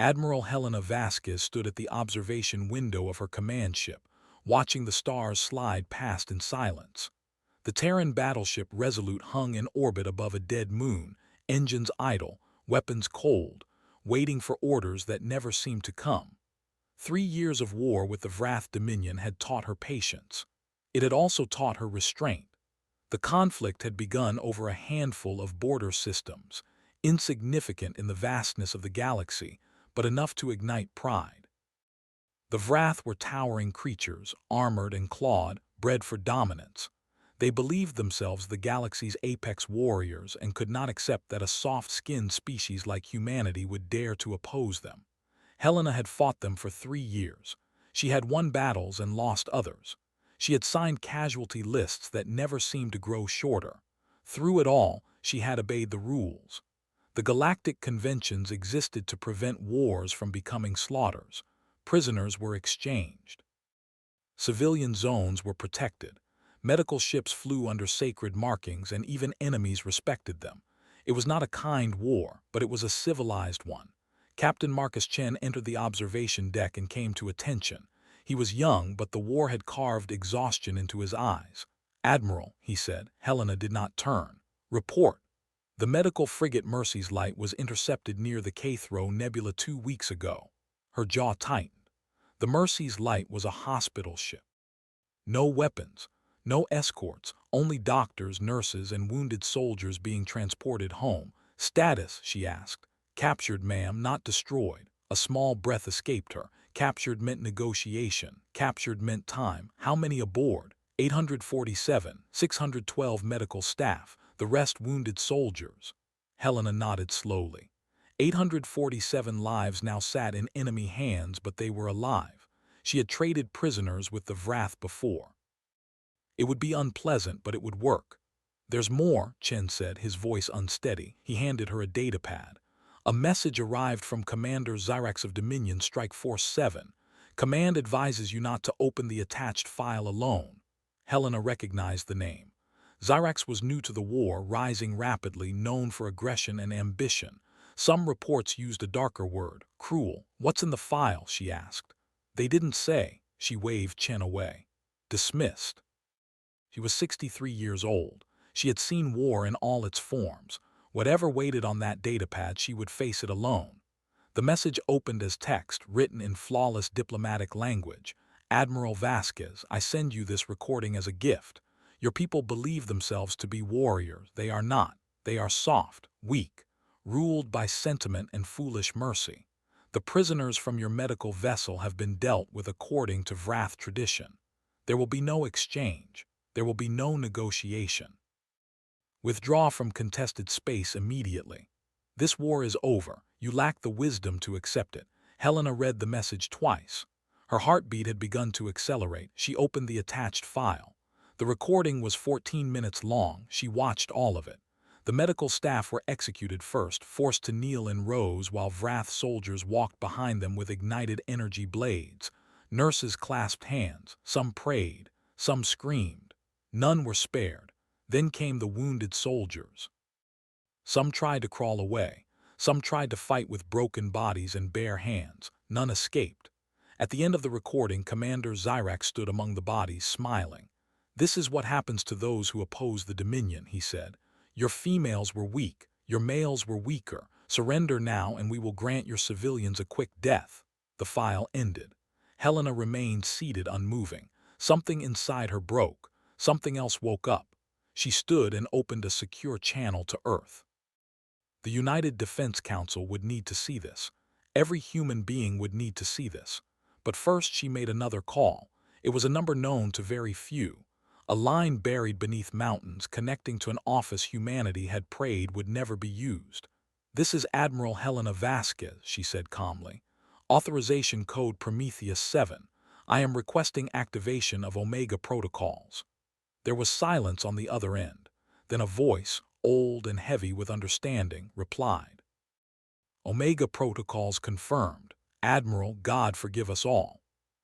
Admiral Helena Vasquez stood at the observation window of her command ship, watching the stars slide past in silence. The Terran battleship Resolute hung in orbit above a dead moon, engines idle, weapons cold, waiting for orders that never seemed to come. 3 years of war with the Vrath Dominion had taught her patience. It had also taught her restraint. The conflict had begun over a handful of border systems, insignificant in the vastness of the galaxy, but enough to ignite pride. The Vrath were towering creatures, armored and clawed, bred for dominance. They believed themselves the galaxy's apex warriors and could not accept that a soft-skinned species like humanity would dare to oppose them. Helena had fought them for 3 years. She had won battles and lost others. She had signed casualty lists that never seemed to grow shorter. Through it all, she had obeyed the rules. The galactic conventions existed to prevent wars from becoming slaughters. Prisoners were exchanged. Civilian zones were protected. Medical ships flew under sacred markings, and even enemies respected them. It was not a kind war, but it was a civilized one. Captain Marcus Chen entered the observation deck and came to attention. He was young, but the war had carved exhaustion into his eyes. "Admiral," he said. Helena did not turn. "Report." The medical frigate Mercy's Light was intercepted near the Cathro Nebula 2 weeks ago. Her jaw tightened. The Mercy's Light was a hospital ship. No weapons, no escorts, only doctors, nurses, and wounded soldiers being transported home. "Status?" she asked. "Captured, ma'am, not destroyed." A small breath escaped her. Captured meant negotiation. Captured meant time. How many aboard? 847, 612 medical staff, the rest wounded soldiers. Helena nodded slowly. 847 lives now sat in enemy hands, but they were alive. She had traded prisoners with the Vrath before. It would be unpleasant, but it would work. "There's more," Chen said, his voice unsteady. He handed her a datapad. A message arrived from Commander Zyrax of Dominion Strike Force 7. "Command advises you not to open the attached file alone." Helena recognized the name. Zyrax was new to the war, rising rapidly, known for aggression and ambition. Some reports used a darker word, cruel. "What's in the file?" she asked. "They didn't say." She waved Chen away. "Dismissed." She was 63 years old. She had seen war in all its forms. Whatever waited on that datapad, she would face it alone. The message opened as text, written in flawless diplomatic language. "Admiral Vasquez, I send you this recording as a gift. Your people believe themselves to be warriors. They are not. They are soft, weak, ruled by sentiment and foolish mercy. The prisoners from your medical vessel have been dealt with according to Vrath tradition. There will be no exchange. There will be no negotiation. Withdraw from contested space immediately. This war is over. You lack the wisdom to accept it." Helena read the message twice. Her heartbeat had begun to accelerate. She opened the attached file. The recording was 14 minutes long. She watched all of it. The medical staff were executed first, forced to kneel in rows while Vrath soldiers walked behind them with ignited energy blades. Nurses clasped hands. Some prayed. Some screamed. None were spared. Then came the wounded soldiers. Some tried to crawl away. Some tried to fight with broken bodies and bare hands. None escaped. At the end of the recording, Commander Zyrax stood among the bodies, smiling. "This is what happens to those who oppose the Dominion," he said. "Your females were weak. Your males were weaker. Surrender now and we will grant your civilians a quick death." The file ended. Helena remained seated, unmoving. Something inside her broke. Something else woke up. She stood and opened a secure channel to Earth. The United Defense Council would need to see this. Every human being would need to see this. But first she made another call. It was a number known to very few. A line buried beneath mountains connecting to an office humanity had prayed would never be used. "This is Admiral Helena Vasquez," she said calmly. "Authorization code Prometheus 7. I am requesting activation of Omega protocols." There was silence on the other end. Then a voice, old and heavy with understanding, replied. "Omega protocols confirmed. Admiral, God forgive us all."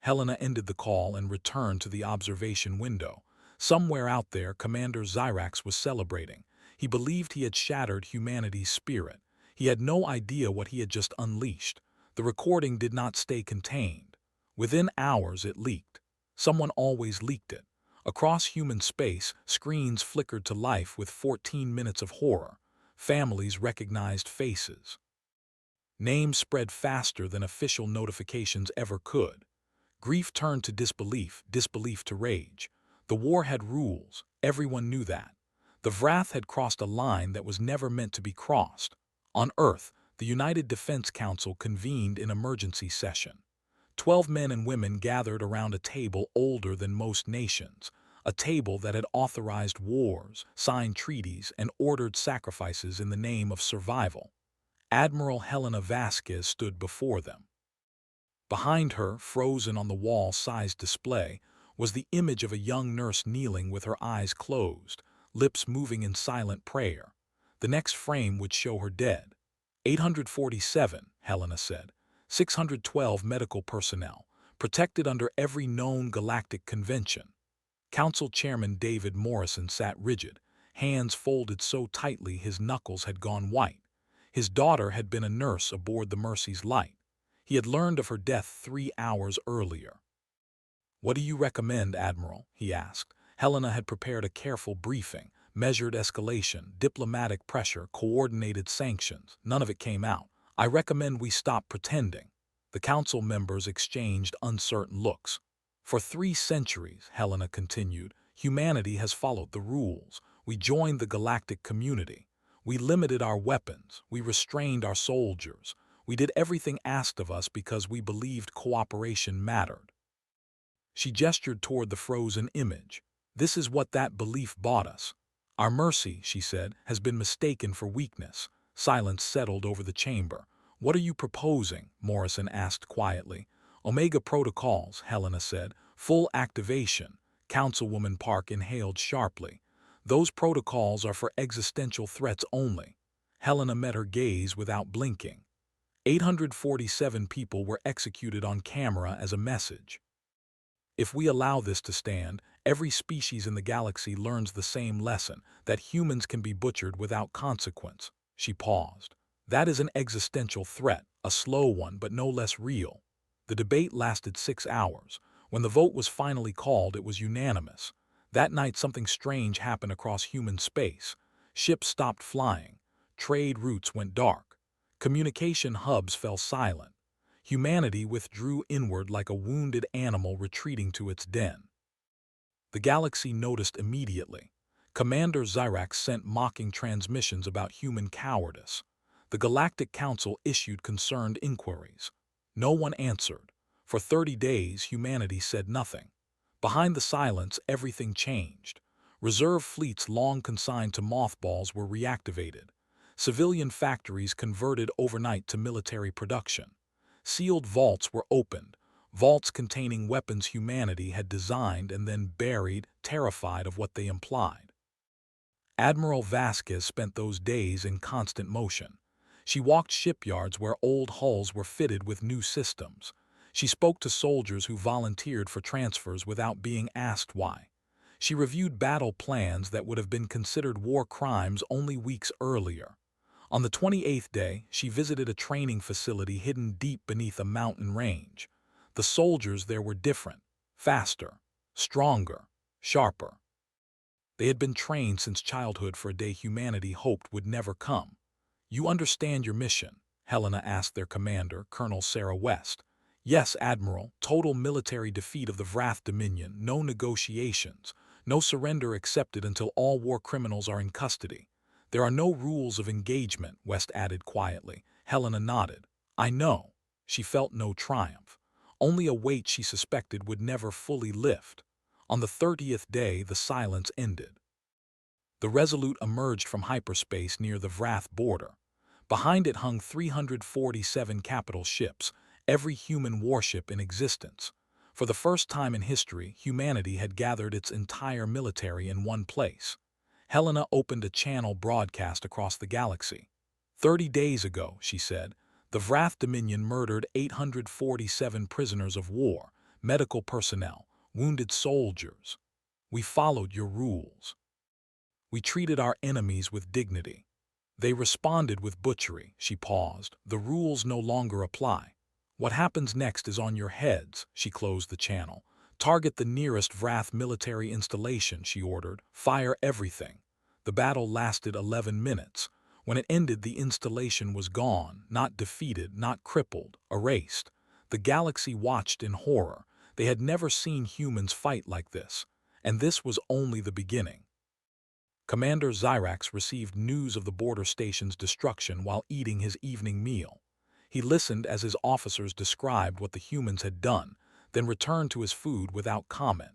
Helena ended the call and returned to the observation window. Somewhere out there, Commander Zyrax was celebrating. He believed he had shattered humanity's spirit. He had no idea what he had just unleashed. The recording did not stay contained. Within hours it leaked. Someone always leaked it. Across human space, screens flickered to life with 14 minutes of horror. Families recognized faces. Names spread faster than official notifications ever could. Grief turned to disbelief, disbelief to rage. The war had rules, everyone knew that. The Wrath had crossed a line that was never meant to be crossed. On Earth, the United Defense Council convened in emergency session. 12 men and women gathered around a table older than most nations, a table that had authorized wars, signed treaties, and ordered sacrifices in the name of survival. Admiral Helena Vasquez stood before them. Behind her, frozen on the wall-sized display, was the image of a young nurse kneeling with her eyes closed, lips moving in silent prayer. The next frame would show her dead. 847, Helena said. 612 medical personnel, protected under every known galactic convention. Council Chairman David Morrison sat rigid, hands folded so tightly his knuckles had gone white. His daughter had been a nurse aboard the Mercy's Light. He had learned of her death 3 hours earlier. "What do you recommend, Admiral?" he asked. Helena had prepared a careful briefing, measured escalation, diplomatic pressure, coordinated sanctions. None of it came out. "I recommend we stop pretending." The council members exchanged uncertain looks. "For 3 centuries," Helena continued, "humanity has followed the rules. We joined the galactic community. We limited our weapons. We restrained our soldiers. We did everything asked of us because we believed cooperation mattered." She gestured toward the frozen image. "This is what that belief bought us. Our mercy," she said, "has been mistaken for weakness." Silence settled over the chamber. "What are you proposing?" Morrison asked quietly. "Omega protocols," Helena said. "Full activation." Councilwoman Park inhaled sharply. "Those protocols are for existential threats only." Helena met her gaze without blinking. 847 people were executed on camera as a message. If we allow this to stand, every species in the galaxy learns the same lesson, that humans can be butchered without consequence. She paused. That is an existential threat, a slow one but no less real. The debate lasted 6 hours. When the vote was finally called, it was unanimous. That night something strange happened across human space. Ships stopped flying. Trade routes went dark. Communication hubs fell silent. Humanity withdrew inward like a wounded animal retreating to its den. The galaxy noticed immediately. Commander Zyrax sent mocking transmissions about human cowardice. The Galactic Council issued concerned inquiries. No one answered. For 30 days, humanity said nothing. Behind the silence, everything changed. Reserve fleets long consigned to mothballs were reactivated. Civilian factories converted overnight to military production. Sealed vaults were opened, vaults containing weapons humanity had designed and then buried, terrified of what they implied. Admiral Vasquez spent those days in constant motion. She walked shipyards where old hulls were fitted with new systems. She spoke to soldiers who volunteered for transfers without being asked why. She reviewed battle plans that would have been considered war crimes only weeks earlier. On the 28th day, she visited a training facility hidden deep beneath a mountain range. The soldiers there were different, faster, stronger, sharper. They had been trained since childhood for a day humanity hoped would never come. "You understand your mission?" Helena asked their commander, Colonel Sarah West. "Yes, Admiral. Total military defeat of the Wrath Dominion, no negotiations, no surrender accepted until all war criminals are in custody." "There are no rules of engagement," West added quietly. Helena nodded. "I know." She felt no triumph. Only a weight she suspected would never fully lift. On the 30th day, the silence ended. The Resolute emerged from hyperspace near the Wrath border. Behind it hung 347 capital ships, every human warship in existence. For the first time in history, humanity had gathered its entire military in one place. Helena opened a channel broadcast across the galaxy. 30 days ago," she said, "the Wrath Dominion murdered 847 prisoners of war, medical personnel, wounded soldiers. We followed your rules. We treated our enemies with dignity. They responded with butchery." She paused. "The rules no longer apply." What happens next is on your heads, she closed the channel. Target the nearest Wrath military installation, she ordered. Fire everything. The battle lasted 11 minutes. When it ended, the installation was gone, not defeated, not crippled, erased. The galaxy watched in horror. They had never seen humans fight like this. And this was only the beginning. Commander Zyrax received news of the border station's destruction while eating his evening meal. He listened as his officers described what the humans had done, then returned to his food without comment.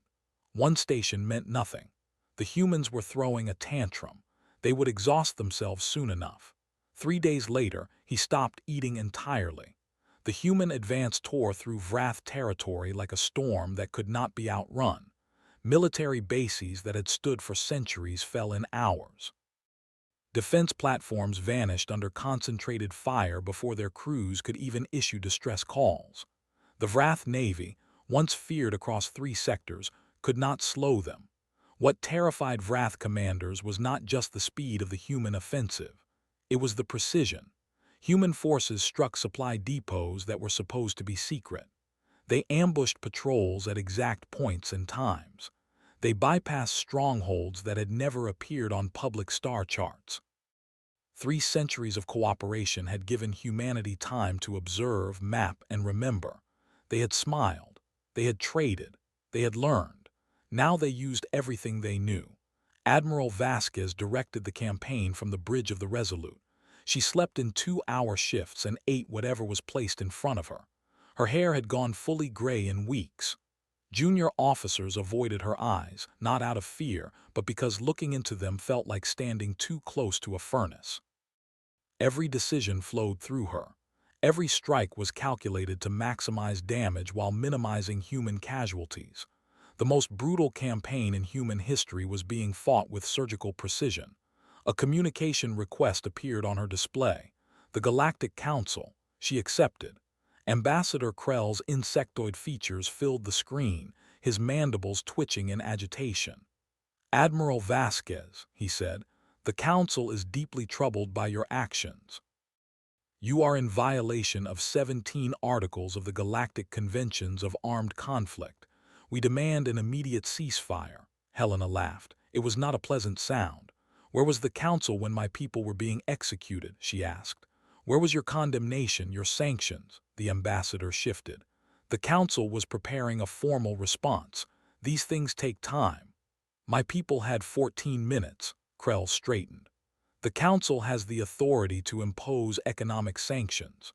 One station meant nothing. The humans were throwing a tantrum. They would exhaust themselves soon enough. 3 days later, he stopped eating entirely. The human advance tore through Wrath territory like a storm that could not be outrun. Military bases that had stood for centuries fell in hours. Defense platforms vanished under concentrated fire before their crews could even issue distress calls. The Wrath Navy, once feared across 3 sectors, could not slow them. What terrified Wrath commanders was not just the speed of the human offensive. It was the precision. Human forces struck supply depots that were supposed to be secret. They ambushed patrols at exact points and times. They bypassed strongholds that had never appeared on public star charts. 3 centuries of cooperation had given humanity time to observe, map, and remember. They had smiled. They had traded. They had learned. Now they used everything they knew. Admiral Vasquez directed the campaign from the bridge of the Resolute. She slept in 2-hour shifts and ate whatever was placed in front of her. Her hair had gone fully gray in weeks. Junior officers avoided her eyes, not out of fear, but because looking into them felt like standing too close to a furnace. Every decision flowed through her. Every strike was calculated to maximize damage while minimizing human casualties. The most brutal campaign in human history was being fought with surgical precision. A communication request appeared on her display. The Galactic Council. She accepted. Ambassador Krell's insectoid features filled the screen, his mandibles twitching in agitation. "Admiral Vasquez," he said, "the Council is deeply troubled by your actions. You are in violation of 17 articles of the Galactic Conventions of Armed Conflict. We demand an immediate ceasefire." Helena laughed. It was not a pleasant sound. "Where was the Council when my people were being executed?" she asked. "Where was your condemnation, your sanctions?" The ambassador shifted. "The Council was preparing a formal response. These things take time." "My people had 14 minutes, Krell straightened. "The Council has the authority to impose economic sanctions.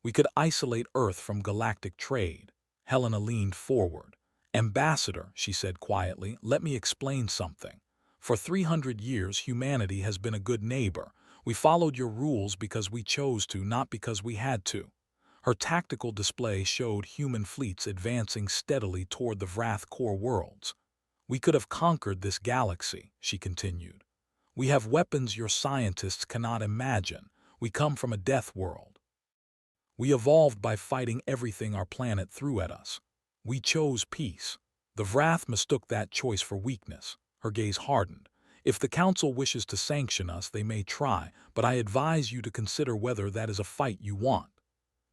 We could isolate Earth from galactic trade." Helena leaned forward. "Ambassador," she said quietly, "let me explain something. For 300 years, humanity has been a good neighbor. We followed your rules because we chose to, not because we had to." Her tactical display showed human fleets advancing steadily toward the Wrath core worlds. "We could have conquered this galaxy," she continued. "We have weapons your scientists cannot imagine. We come from a death world. We evolved by fighting everything our planet threw at us. We chose peace. The Wrath mistook that choice for weakness." Her gaze hardened. "If the Council wishes to sanction us, they may try, but I advise you to consider whether that is a fight you want."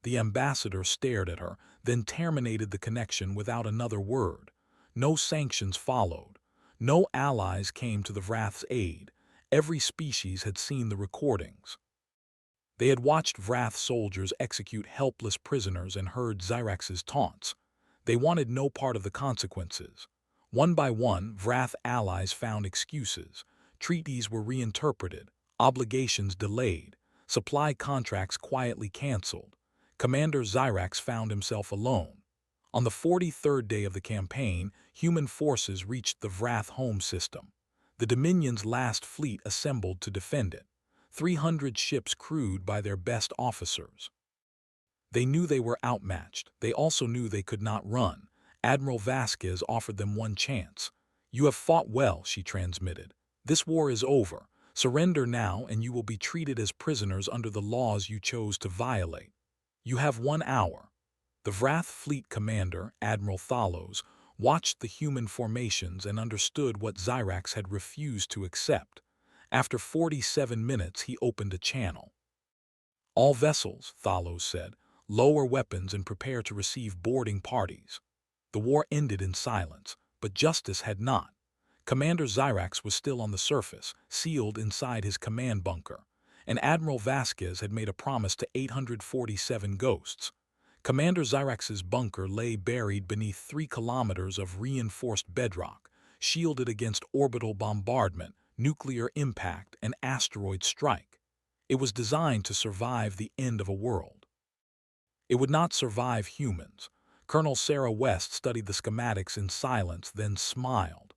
The ambassador stared at her, then terminated the connection without another word. No sanctions followed. No allies came to the Wrath's aid. Every species had seen the recordings. They had watched Wrath soldiers execute helpless prisoners and heard Zyrax's taunts. They wanted no part of the consequences. One by one, Wrath allies found excuses. Treaties were reinterpreted, obligations delayed, supply contracts quietly canceled. Commander Zyrax found himself alone. On the 43rd day of the campaign, human forces reached the Wrath home system. The Dominion's last fleet assembled to defend it. 300 ships crewed by their best officers. They knew they were outmatched. They also knew they could not run. Admiral Vasquez offered them one chance. "You have fought well," she transmitted. "This war is over. Surrender now and you will be treated as prisoners under the laws you chose to violate. You have 1 hour." The Wrath Fleet Commander, Admiral Thalos, watched the human formations and understood what Zyrax had refused to accept. After 47 minutes, he opened a channel. "All vessels," Thalos said, Lower weapons and prepare to receive boarding parties. The war ended in silence, but justice had not. Commander Zyrax was still on the surface, sealed inside his command bunker, and Admiral Vasquez had made a promise to 847 ghosts. Commander Zyrax's bunker lay buried beneath 3 kilometers of reinforced bedrock, shielded against orbital bombardment, nuclear impact, and asteroid strike. It was designed to survive the end of a world. It would not survive humans. Colonel Sarah West studied the schematics in silence, then smiled.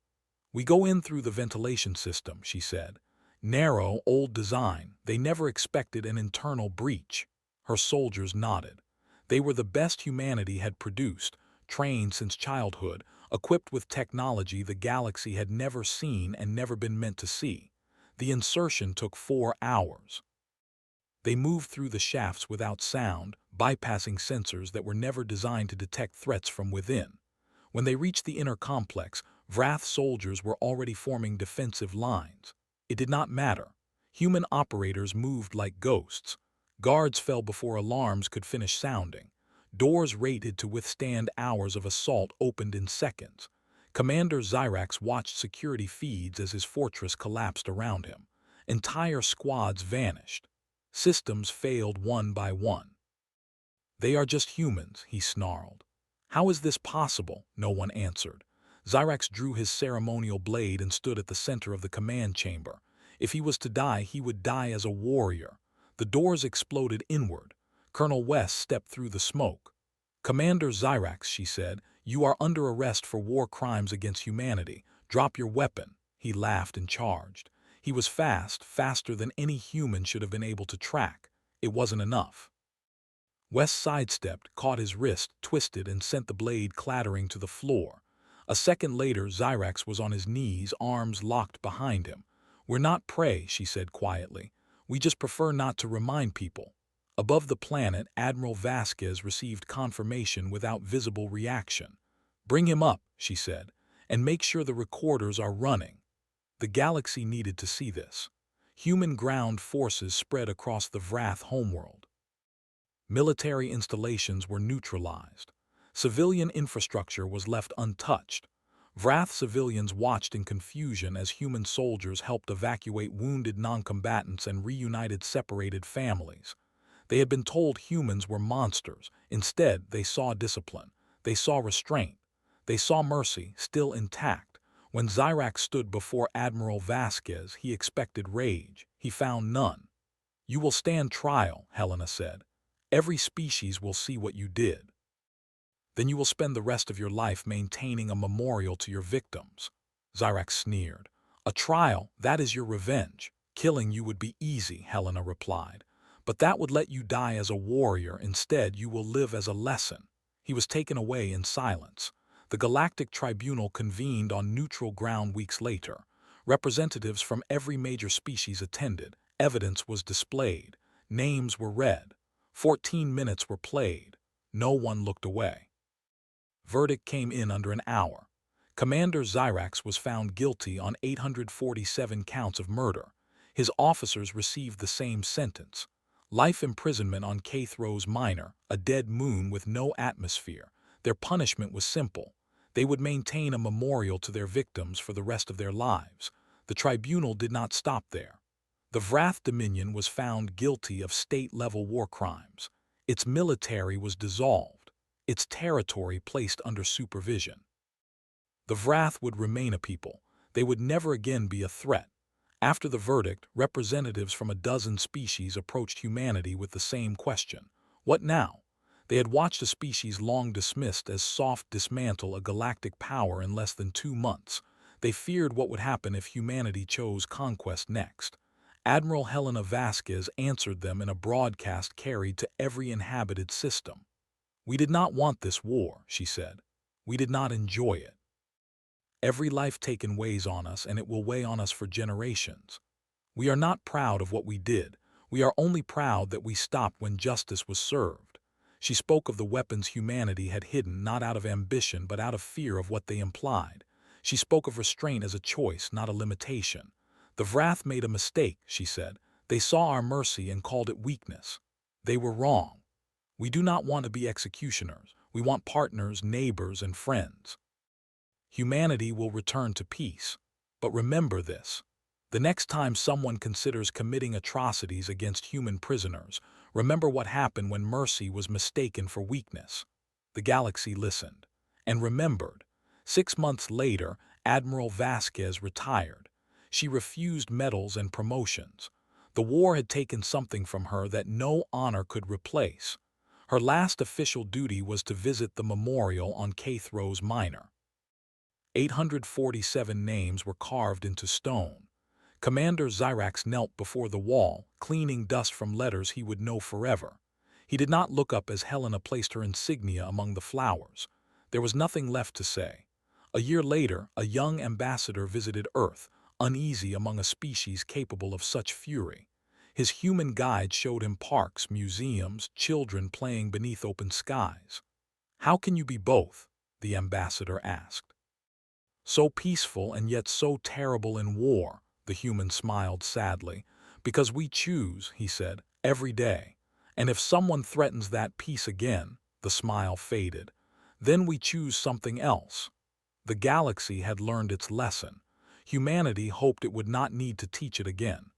"We go in through the ventilation system," she said. "Narrow, old design. They never expected an internal breach." Her soldiers nodded. They were the best humanity had produced, trained since childhood, equipped with technology the galaxy had never seen and never been meant to see. The insertion took 4 hours. They moved through the shafts without sound, bypassing sensors that were never designed to detect threats from within. When they reached the inner complex, Vrath soldiers were already forming defensive lines. It did not matter. Human operators moved like ghosts. Guards fell before alarms could finish sounding. Doors rated to withstand hours of assault opened in seconds. Commander Zyrax watched security feeds as his fortress collapsed around him. Entire squads vanished. Systems failed one by one. "They are just humans," he snarled. "How is this possible?" No one answered. Zyrax drew his ceremonial blade and stood at the center of the command chamber. If he was to die, he would die as a warrior. The doors exploded inward. Colonel West stepped through the smoke. "Commander Zyrax," she said, "you are under arrest for war crimes against humanity. Drop your weapon." He laughed and charged. He was fast, faster than any human should have been able to track. It wasn't enough. West sidestepped, caught his wrist, twisted, and sent the blade clattering to the floor. A second later, Zyrax was on his knees, arms locked behind him. "We're not prey," she said quietly. "We just prefer not to remind people." Above the planet, Admiral Vasquez received confirmation without visible reaction. "Bring him up," she said, "and make sure the recorders are running." The galaxy needed to see this. Human ground forces spread across the Vrath homeworld. Military installations were neutralized. Civilian infrastructure was left untouched. Vrath civilians watched in confusion as human soldiers helped evacuate wounded non-combatants and reunited separated families. They had been told humans were monsters. Instead, they saw discipline. They saw restraint. They saw mercy, still intact. When Zyrax stood before Admiral Vasquez, he expected rage. He found none. "You will stand trial," Helena said. "Every species will see what you did. Then you will spend the rest of your life maintaining a memorial to your victims." Zyrax sneered. "A trial, that is your revenge. Killing you would be easy," Helena replied. "But that would let you die as a warrior. Instead, you will live as a lesson." He was taken away in silence. The Galactic Tribunal convened on neutral ground weeks later. Representatives from every major species attended. Evidence was displayed. Names were read. 14 minutes were played. No one looked away. Verdict came in under an hour. Commander Zyrax was found guilty on 847 counts of murder. His officers received the same sentence. Life imprisonment on Cathros Minor, a dead moon with no atmosphere. Their punishment was simple. They would maintain a memorial to their victims for the rest of their lives. The tribunal did not stop there. The Vrath Dominion was found guilty of state-level war crimes. Its military was dissolved. Its territory placed under supervision. The Vrath would remain a people. They would never again be a threat. After the verdict, representatives from a dozen species approached humanity with the same question. What now? They had watched a species long dismissed as soft dismantle a galactic power in less than 2 months. They feared what would happen if humanity chose conquest next. Admiral Helena Vasquez answered them in a broadcast carried to every inhabited system. "We did not want this war," she said. "We did not enjoy it. Every life taken weighs on us, and it will weigh on us for generations. We are not proud of what we did. We are only proud that we stopped when justice was served." She spoke of the weapons humanity had hidden not out of ambition but out of fear of what they implied. She spoke of restraint as a choice, not a limitation. "The Vrath made a mistake," she said. "They saw our mercy and called it weakness. They were wrong. We do not want to be executioners. We want partners, neighbors, and friends. Humanity will return to peace. But remember this. The next time someone considers committing atrocities against human prisoners, remember what happened when mercy was mistaken for weakness. The galaxy listened and remembered. 6 months later, Admiral Vasquez retired. She refused medals and promotions. The war had taken something from her that no honor could replace. Her last official duty was to visit the memorial on Caithro's Minor. 847 names were carved into stone. Commander Zyrax knelt before the wall, cleaning dust from letters he would know forever. He did not look up as Helena placed her insignia among the flowers. There was nothing left to say. A year later, a young ambassador visited Earth, uneasy among a species capable of such fury. His human guide showed him parks, museums, children playing beneath open skies. "How can you be both?" the ambassador asked. "So peaceful and yet so terrible in war," the human smiled sadly. "Because we choose," he said, "every day. And if someone threatens that peace again," the smile faded, "then we choose something else." The galaxy had learned its lesson. Humanity hoped it would not need to teach it again.